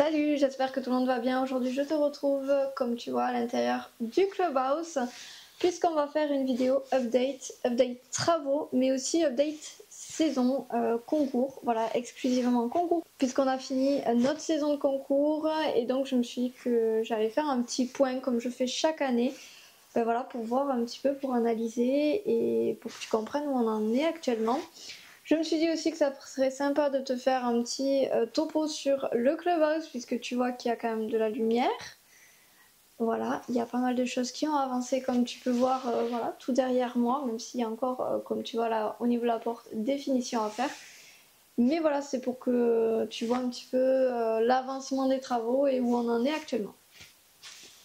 Salut, j'espère que tout le monde va bien. Aujourd'hui, je te retrouve, comme tu vois, à l'intérieur du Clubhouse, puisqu'on va faire une vidéo update travaux, mais aussi update saison concours. Voilà, exclusivement concours, puisqu'on a fini notre saison de concours, et donc je me suis dit que j'allais faire un petit point comme je fais chaque année. Ben voilà, pour voir un petit peu, pour analyser et pour que tu comprennes où on en est actuellement. Je me suis dit aussi que ça serait sympa de te faire un petit topo sur le Clubhouse, puisque tu vois qu'il y a quand même de la lumière. Voilà, il y a pas mal de choses qui ont avancé, comme tu peux voir, voilà, tout derrière moi, même s'il y a encore, comme tu vois là, au niveau de la porte, des finitions à faire. Mais voilà, c'est pour que tu vois un petit peu l'avancement des travaux et où on en est actuellement.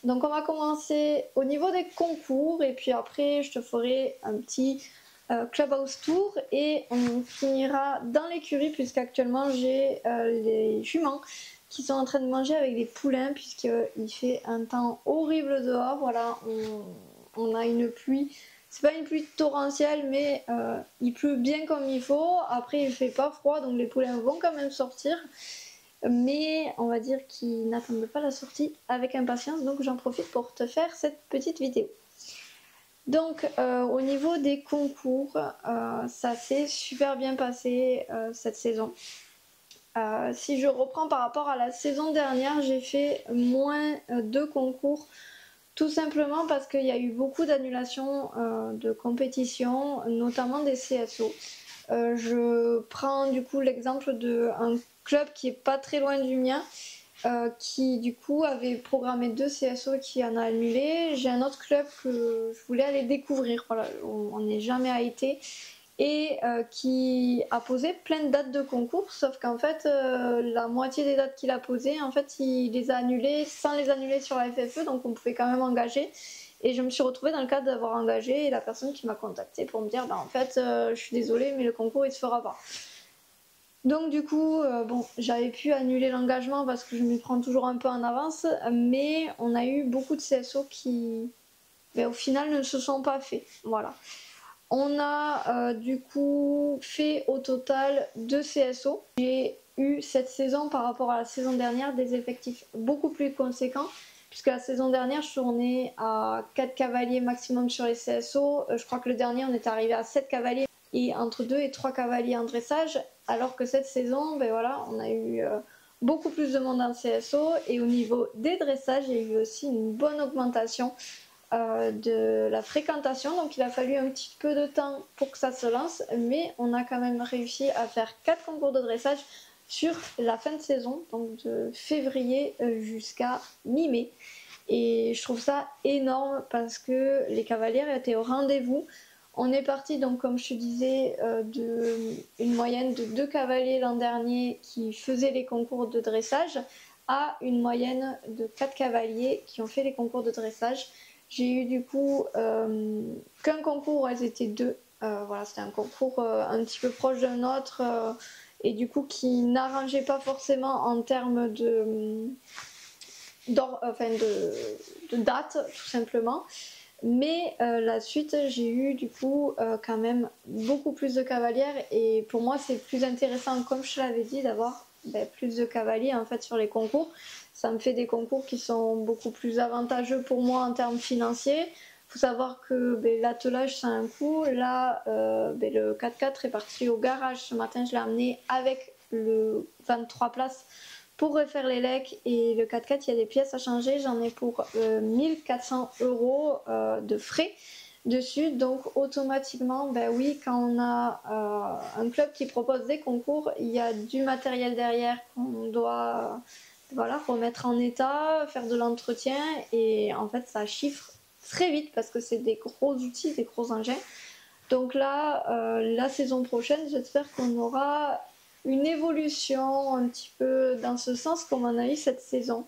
Donc on va commencer au niveau des concours, et puis après je te ferai un petit Clubhouse tour et on finira dans l'écurie, puisqu'actuellement j'ai les juments qui sont en train de manger avec des poulains, puisqu'il fait un temps horrible dehors. Voilà, on a une pluie, c'est pas une pluie torrentielle, mais il pleut bien comme il faut. Après il fait pas froid, donc les poulains vont quand même sortir, mais on va dire qu'ils n'attendent pas la sortie avec impatience, donc j'en profite pour te faire cette petite vidéo. Donc au niveau des concours, ça s'est super bien passé cette saison. Si je reprends par rapport à la saison dernière, j'ai fait moins de concours, tout simplement parce qu'il y a eu beaucoup d'annulations de compétitions, notamment des CSO. Je prends du coup l'exemple d'un club qui est pas très loin du mien, qui du coup avait programmé 2 CSO qui en a annulé. J'ai un autre club que je voulais aller découvrir, voilà, on n'est jamais été, et qui a posé plein de dates de concours, sauf qu'en fait la moitié des dates qu'il a posées, en fait il les a annulées sans les annuler sur la FFE, donc on pouvait quand même engager. Et je me suis retrouvée dans le cadre d'avoir engagé, et la personne qui m'a contactée pour me dire en fait je suis désolée mais le concours il se fera pas. Donc du coup, bon, j'avais pu annuler l'engagement parce que je m'y prends toujours un peu en avance, mais on a eu beaucoup de CSO qui, au final, ne se sont pas faits. Voilà. On a du coup fait au total 2 CSO. J'ai eu cette saison, par rapport à la saison dernière, des effectifs beaucoup plus conséquents, puisque la saison dernière, je tournais à 4 cavaliers maximum sur les CSO. Je crois que le dernier, on est arrivé à 7 cavaliers et entre 2 et 3 cavaliers en dressage, alors que cette saison, ben voilà, on a eu beaucoup plus de monde en CSO, et au niveau des dressages, il y a eu aussi une bonne augmentation de la fréquentation, donc il a fallu un petit peu de temps pour que ça se lance, mais on a quand même réussi à faire 4 concours de dressage sur la fin de saison, donc de février jusqu'à mi-mai, et je trouve ça énorme parce que les cavalières étaient au rendez-vous. On est parti, donc comme je te disais, d'une moyenne de 2 cavaliers l'an dernier qui faisaient les concours de dressage à une moyenne de 4 cavaliers qui ont fait les concours de dressage. J'ai eu du coup qu'un concours où elles étaient 2. Voilà, c'était un concours un petit peu proche d'un autre, et du coup qui n'arrangeait pas forcément en termes de date, tout simplement. Mais la suite, j'ai eu du coup quand même beaucoup plus de cavalières, et pour moi c'est plus intéressant, comme je te l'avais dit, d'avoir plus de cavaliers en fait sur les concours. Ça me fait des concours qui sont beaucoup plus avantageux pour moi en termes financiers. Faut savoir que l'attelage c'est un coût. Là le 4x4 est parti au garage ce matin, je l'ai amené avec le 23 places pour refaire les lecs, et le 4x4 il y a des pièces à changer, j'en ai pour 1400 € de frais dessus. Donc automatiquement, oui, quand on a un club qui propose des concours, il y a du matériel derrière qu'on doit voilà, remettre en état, faire de l'entretien, et en fait ça chiffre très vite parce que c'est des gros outils, des gros engins. Donc là, la saison prochaine, j'espère qu'on aura une évolution un petit peu dans ce sens comme on a eu cette saison.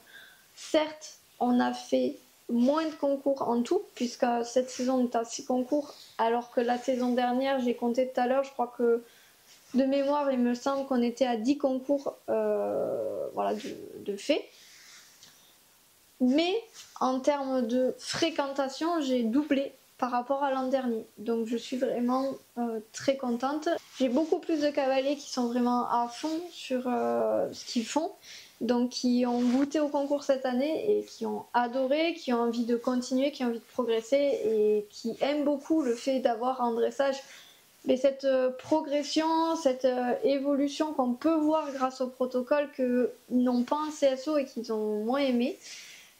Certes, on a fait moins de concours en tout, puisque cette saison on est à 6 concours, alors que la saison dernière, j'ai compté tout à l'heure, je crois que de mémoire, il me semble qu'on était à 10 concours voilà, de fait. Mais en termes de fréquentation, j'ai doublé par rapport à l'an dernier. Donc je suis vraiment très contente. J'ai beaucoup plus de cavaliers qui sont vraiment à fond sur ce qu'ils font. donc qui ont goûté au concours cette année et qui ont adoré, qui ont envie de continuer, qui ont envie de progresser et qui aiment beaucoup le fait d'avoir en dressage cette progression, cette évolution qu'on peut voir grâce au protocole qu'ils n'ont pas en CSO et qu'ils ont moins aimé.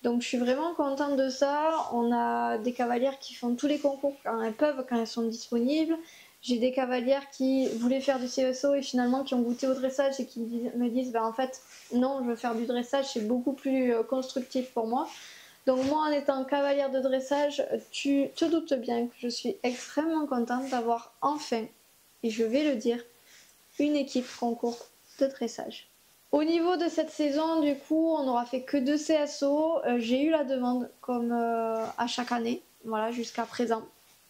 Donc je suis vraiment contente de ça. On a des cavalières qui font tous les concours quand elles peuvent, quand elles sont disponibles. J'ai des cavalières qui voulaient faire du CSO et finalement qui ont goûté au dressage et qui me disent en fait non, je veux faire du dressage, c'est beaucoup plus constructif pour moi. Donc moi en étant cavalière de dressage, tu te doutes bien que je suis extrêmement contente d'avoir enfin, et je vais le dire, une équipe concours de dressage. Au niveau de cette saison, du coup, on n'aura fait que 2 CSO. J'ai eu la demande, comme à chaque année, voilà, jusqu'à présent,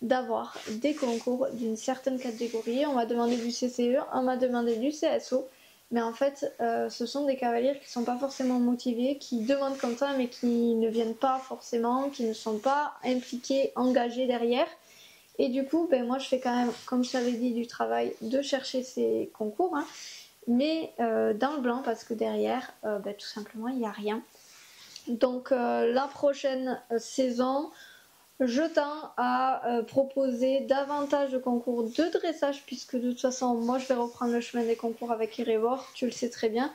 d'avoir des concours d'une certaine catégorie. On m'a demandé du CCE, on m'a demandé du CSO. Mais en fait, ce sont des cavalières qui ne sont pas forcément motivés, qui demandent comme ça, mais qui ne viennent pas forcément, qui ne sont pas impliqués, engagés derrière. Et du coup, moi, je fais quand même, comme je t'avais dit, du travail de chercher ces concours. Hein, mais dans le blanc parce que derrière tout simplement il n'y a rien. Donc la prochaine saison je tends à proposer davantage de concours de dressage puisque de toute façon moi je vais reprendre le chemin des concours avec Erebor, tu le sais très bien.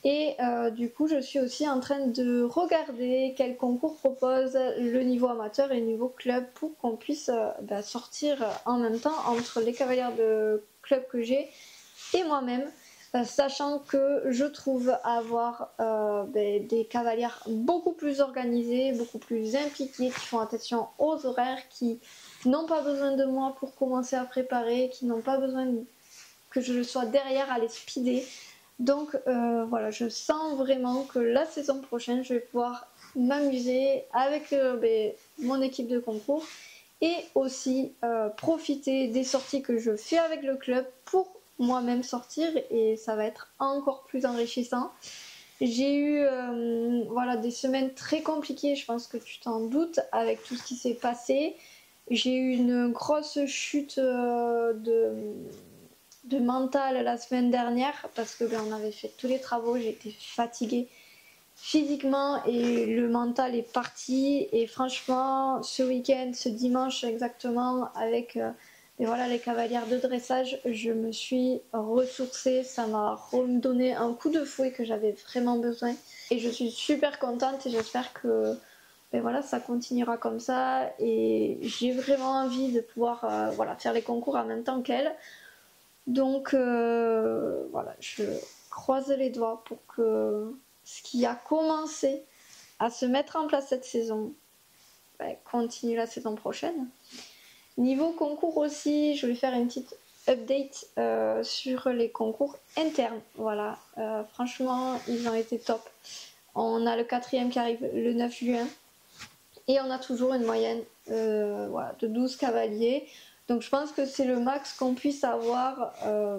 Et du coup je suis aussi en train de regarder quel concours propose le niveau amateur et le niveau club pour qu'on puisse sortir en même temps entre les cavalières de club que j'ai et moi-même. Sachant que je trouve avoir des cavalières beaucoup plus organisées, beaucoup plus impliquées, qui font attention aux horaires, qui n'ont pas besoin de moi pour commencer à préparer, qui n'ont pas besoin que je sois derrière à les speeder. Donc voilà, je sens vraiment que la saison prochaine, je vais pouvoir m'amuser avec mon équipe de concours et aussi profiter des sorties que je fais avec le club pour moi-même sortir et ça va être encore plus enrichissant. J'ai eu des semaines très compliquées, je pense que tu t'en doutes, avec tout ce qui s'est passé. J'ai eu une grosse chute de mental la semaine dernière parce que on avait fait tous les travaux, j'étais fatiguée physiquement et le mental est parti. Et franchement, ce week-end, ce dimanche exactement, avec les cavalières de dressage, je me suis ressourcée. Ça m'a redonné un coup de fouet que j'avais vraiment besoin. Et je suis super contente et j'espère que ça continuera comme ça. Et j'ai vraiment envie de pouvoir faire les concours en même temps qu'elle. Donc je croise les doigts pour que ce qui a commencé à se mettre en place cette saison continue la saison prochaine. Niveau concours aussi, je vais faire une petite update sur les concours internes. Voilà, franchement, ils ont été top. On a le 4e qui arrive le 9 juin et on a toujours une moyenne de 12 cavaliers. Donc je pense que c'est le max qu'on puisse avoir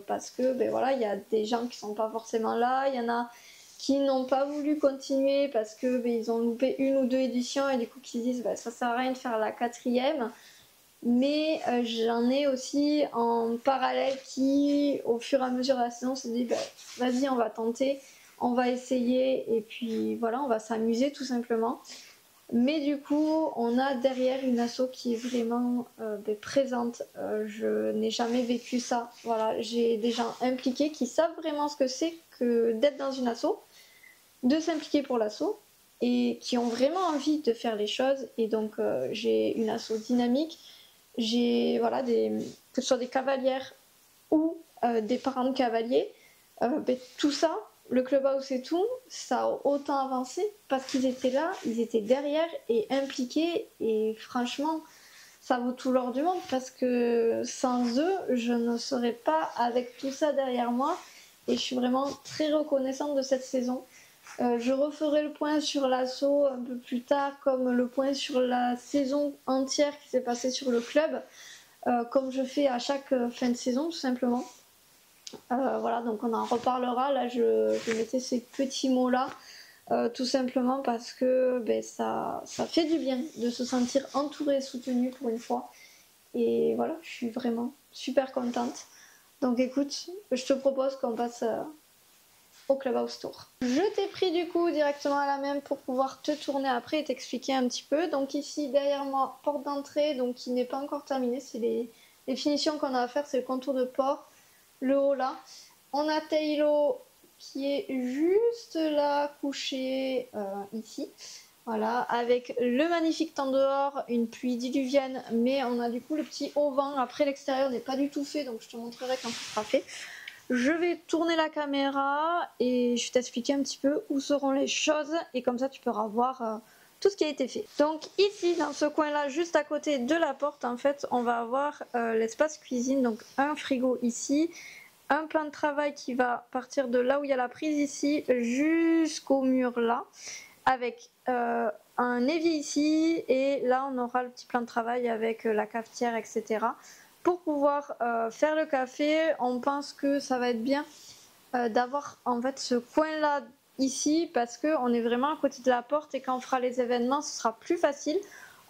parce que il y a des gens qui sont pas forcément là, il y en a qui n'ont pas voulu continuer parce que ils ont loupé 1 ou 2 éditions et du coup qui se disent ça sert à rien de faire la 4e. Mais j'en ai aussi en parallèle qui au fur et à mesure de la saison se dit vas-y on va tenter, on va essayer et puis voilà on va s'amuser tout simplement. Mais du coup, on a derrière une asso qui est vraiment présente. Je n'ai jamais vécu ça. Voilà, j'ai des gens impliqués qui savent vraiment ce que c'est que d'être dans une asso, de s'impliquer pour l'asso et qui ont vraiment envie de faire les choses. Et donc, j'ai une asso dynamique. J'ai que ce soit des cavalières ou des parents de cavaliers. Tout ça. Le clubhouse et tout, ça a autant avancé parce qu'ils étaient là, ils étaient derrière et impliqués et franchement, ça vaut tout l'or du monde parce que sans eux, je ne serais pas avec tout ça derrière moi et je suis vraiment très reconnaissante de cette saison. Je referai le point sur l'assaut un peu plus tard comme le point sur la saison entière qui s'est passée sur le club comme je fais à chaque fin de saison tout simplement. Donc on en reparlera. Là, je mettais ces petits mots là tout simplement parce que ça fait du bien de se sentir entouré et soutenu pour une fois. Et voilà, je suis vraiment super contente. Donc écoute, je te propose qu'on passe au Clubhouse Tour. Je t'ai pris du coup directement à la main pour pouvoir te tourner après et t'expliquer un petit peu. Donc ici derrière moi, porte d'entrée, donc qui n'est pas encore terminée, c'est les finitions qu'on a à faire, c'est le contour de port, le haut là. On a Tailo qui est juste là couché ici. Voilà, avec le magnifique temps dehors, une pluie diluvienne, mais on a du coup le petit auvent. Après l'extérieur n'est pas du tout fait, donc je te montrerai quand ce sera fait. Je vais tourner la caméra et je vais t'expliquer un petit peu où seront les choses et comme ça tu pourras voir tout ce qui a été fait. Donc ici dans ce coin là, juste à côté de la porte, en fait on va avoir l'espace cuisine, donc un frigo ici, un plan de travail qui va partir de là où il y a la prise ici jusqu'au mur là, avec un évier ici et là on aura le petit plan de travail avec la cafetière, etc. Pour pouvoir faire le café, on pense que ça va être bien d'avoir en fait ce coin là ici parce qu'on est vraiment à côté de la porte et quand on fera les événements ce sera plus facile.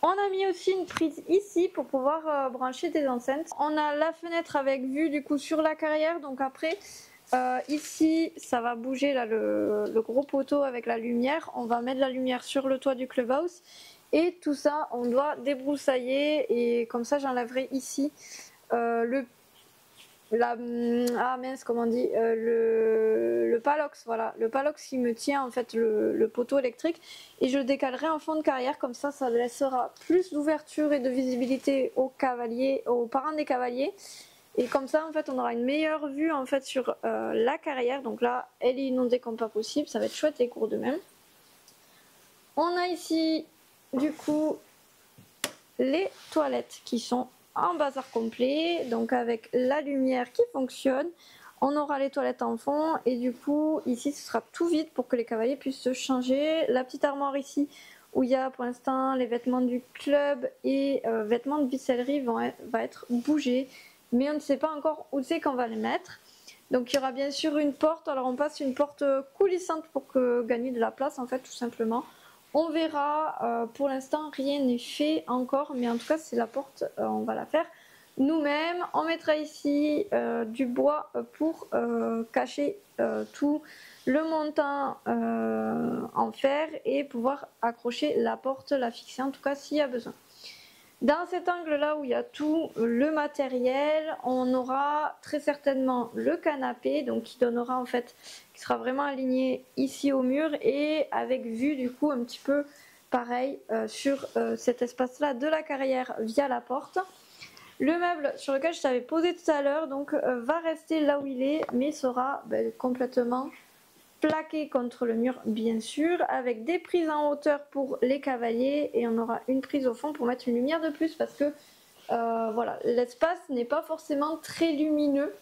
On a mis aussi une prise ici pour pouvoir brancher des enceintes. On a la fenêtre avec vue du coup sur la carrière, donc après ici ça va bouger là le gros poteau avec la lumière. On va mettre la lumière sur le toit du clubhouse et tout ça on doit débroussailler et comme ça j'enlèverai ici comment on dit, le palox, voilà, le palox qui me tient en fait le poteau électrique et je le décalerai en fond de carrière, comme ça laissera plus d'ouverture et de visibilité aux cavaliers, aux parents des cavaliers, et comme ça en fait on aura une meilleure vue en fait sur la carrière. Donc là elle est inondée comme pas possible, ça va être chouette les cours de même. On a ici du coup les toilettes qui sont en bazar complet, donc avec la lumière qui fonctionne. On aura les toilettes en fond et du coup ici ce sera tout vide pour que les cavaliers puissent se changer. La petite armoire ici où il y a pour l'instant les vêtements du club et vêtements de bicellerie va être bougé, mais on ne sait pas encore où c'est qu'on va les mettre. Donc il y aura bien sûr une porte, alors on passe une porte coulissante pour gagner de la place en fait tout simplement. On verra, pour l'instant rien n'est fait encore, mais en tout cas c'est la porte, on va la faire nous-mêmes. On mettra ici du bois pour cacher tout le montant en fer et pouvoir accrocher la porte, la fixer en tout cas s'il y a besoin. Dans cet angle là où il y a tout le matériel, on aura très certainement le canapé, donc qui donnera en fait, qui sera vraiment aligné ici au mur et avec vue du coup un petit peu pareil sur cet espace là de la carrière via la porte. Le meuble sur lequel je t'avais posé tout à l'heure donc va rester là où il est, mais sera complètement plaqué contre le mur bien sûr, avec des prises en hauteur pour les cavaliers et on aura une prise au fond pour mettre une lumière de plus parce que voilà, l'espace n'est pas forcément très lumineux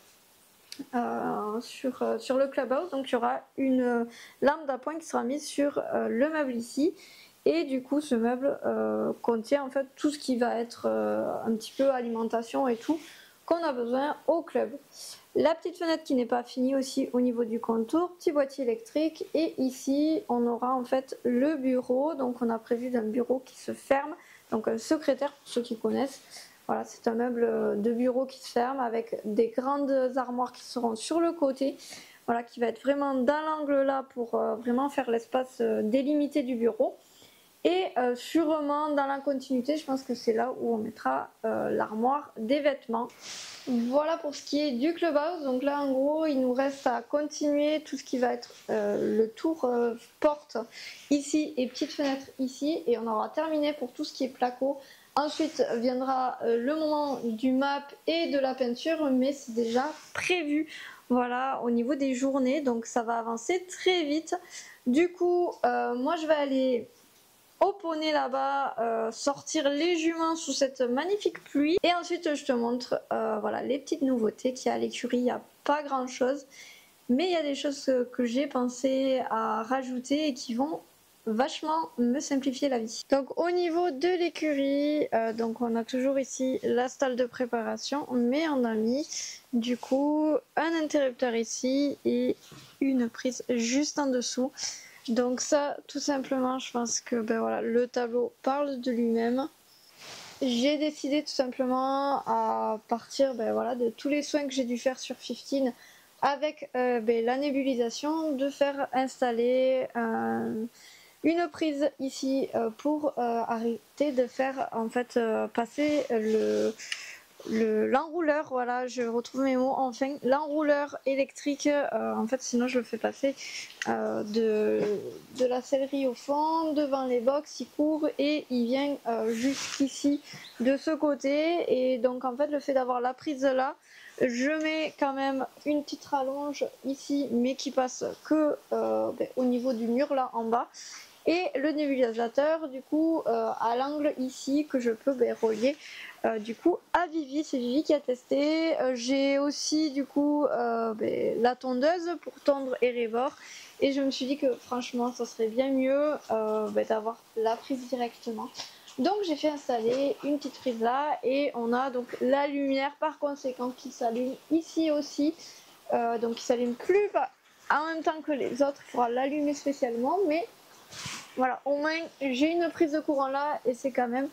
sur le clubhouse, donc il y aura une lampe d'appoint qui sera mise sur le meuble ici et du coup ce meuble contient en fait tout ce qui va être un petit peu alimentation et tout qu'on a besoin au club. La petite fenêtre qui n'est pas finie aussi au niveau du contour, petit boîtier électrique et ici on aura en fait le bureau, donc on a prévu d'un bureau qui se ferme, donc un secrétaire pour ceux qui connaissent. Voilà, c'est un meuble de bureau qui se ferme avec des grandes armoires qui seront sur le côté, voilà, qui va être vraiment dans l'angle là pour vraiment faire l'espace délimité du bureau. Et sûrement dans la continuité, je pense que c'est là où on mettra l'armoire des vêtements. Voilà pour ce qui est du clubhouse. Donc là en gros il nous reste à continuer tout ce qui va être le tour porte ici et petite fenêtre ici et on aura terminé pour tout ce qui est placo. Ensuite viendra le moment du map et de la peinture, mais c'est déjà prévu, voilà, au niveau des journées, donc ça va avancer très vite. Du coup moi je vais aller au poney là-bas, sortir les juments sous cette magnifique pluie et ensuite je te montre voilà, les petites nouveautés qu'il y a à l'écurie. Il n'y a pas grand chose mais il y a des choses que j'ai pensé à rajouter et qui vont vachement me simplifier la vie. Donc au niveau de l'écurie, donc on a toujours ici la stalle de préparation, mais on a mis du coup un interrupteur ici et une prise juste en dessous. Donc ça, tout simplement, je pense que voilà, le tableau parle de lui-même. J'ai décidé tout simplement à partir voilà, de tous les soins que j'ai dû faire sur 15 avec la nébulisation, de faire installer une prise ici pour arrêter de faire en fait passer l'enrouleur, voilà, je retrouve mes mots, enfin, l'enrouleur électrique, en fait sinon je le fais passer de la sellerie au fond, devant les box, il court et il vient jusqu'ici de ce côté, et donc en fait le fait d'avoir la prise là, je mets quand même une petite rallonge ici, mais qui passe que au niveau du mur là en bas, et le nébulisateur du coup à l'angle ici que je peux relier du coup à Vivi. C'est Vivi qui a testé. J'ai aussi du coup la tondeuse pour tondre et rebord, et je me suis dit que franchement ça serait bien mieux d'avoir la prise directement. Donc j'ai fait installer une petite prise là, et on a donc la lumière par conséquent qui s'allume ici aussi, donc qui s'allume plus en même temps que les autres, il faudra l'allumer spécialement, mais voilà, au moins j'ai une prise de courant là et c'est quand même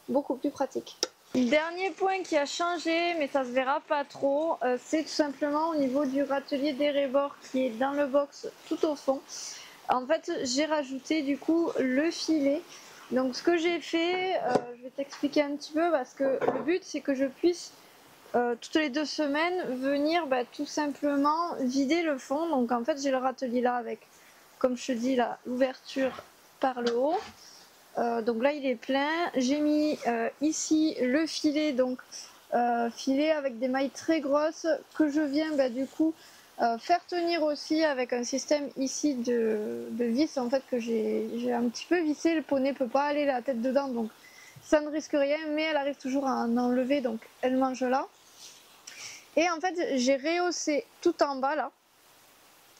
beaucoup plus pratique. Dernier point qui a changé, mais ça se verra pas trop, c'est tout simplement au niveau du râtelier des rebords qui est dans le box tout au fond. En fait j'ai rajouté du coup le filet. Donc ce que j'ai fait, je vais t'expliquer un petit peu, parce que le but c'est que je puisse toutes les 2 semaines venir tout simplement vider le fond. Donc en fait j'ai le râtelier là avec, comme je te dis là, l'ouverture par le haut. Donc là il est plein. J'ai mis ici le filet, donc filet avec des mailles très grosses que je viens du coup faire tenir aussi avec un système ici de vis en fait que j'ai un petit peu vissé. Le poney peut pas aller la tête dedans, donc ça ne risque rien, mais elle arrive toujours à en enlever, donc elle mange là. Et en fait j'ai rehaussé tout en bas là.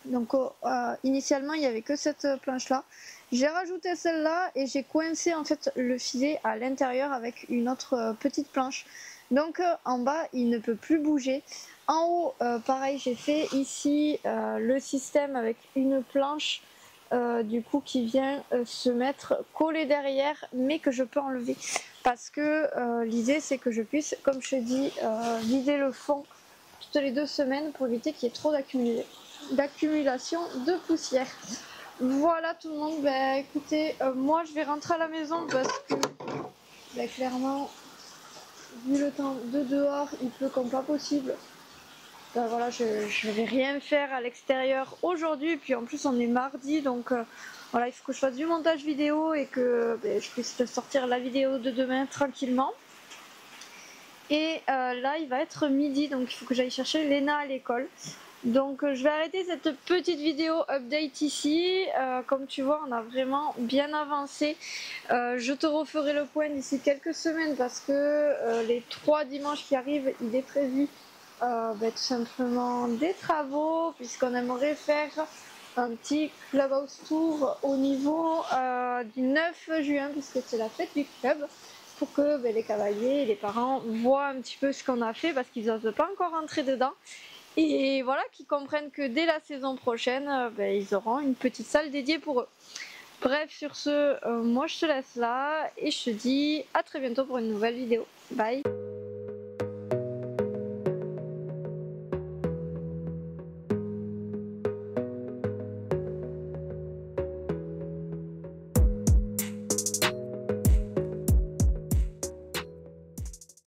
Donc initialement il n'y avait que cette planche là, j'ai rajouté celle-là et j'ai coincé en fait le filet à l'intérieur avec une autre petite planche. Donc en bas il ne peut plus bouger. En haut pareil, j'ai fait ici le système avec une planche du coup qui vient se mettre collée derrière, mais que je peux enlever parce que l'idée c'est que je puisse, comme je te dis, vider le fond toutes les 2 semaines pour éviter qu'il y ait trop d'accumulation de poussière. Voilà tout le monde, écoutez, moi je vais rentrer à la maison parce que clairement vu le temps de dehors il pleut comme pas possible. Voilà, je vais rien faire à l'extérieur aujourd'hui, puis en plus on est mardi, donc voilà, il faut que je fasse du montage vidéo et que je puisse sortir la vidéo de demain tranquillement. Et là il va être midi, donc il faut que j'aille chercher Léna à l'école. Donc je vais arrêter cette petite vidéo update ici. Comme tu vois on a vraiment bien avancé. Je te referai le point d'ici quelques semaines parce que les 3 dimanches qui arrivent il est prévu tout simplement des travaux, puisqu'on aimerait faire un petit clubhouse tour au niveau du 9 juin puisque c'est la fête du club, pour que les cavaliers et les parents voient un petit peu ce qu'on a fait parce qu'ils n'osent pas encore rentrer dedans. Et voilà, qu'ils comprennent que dès la saison prochaine, ils auront une petite salle dédiée pour eux. Bref, sur ce, moi je te laisse là et je te dis à très bientôt pour une nouvelle vidéo. Bye!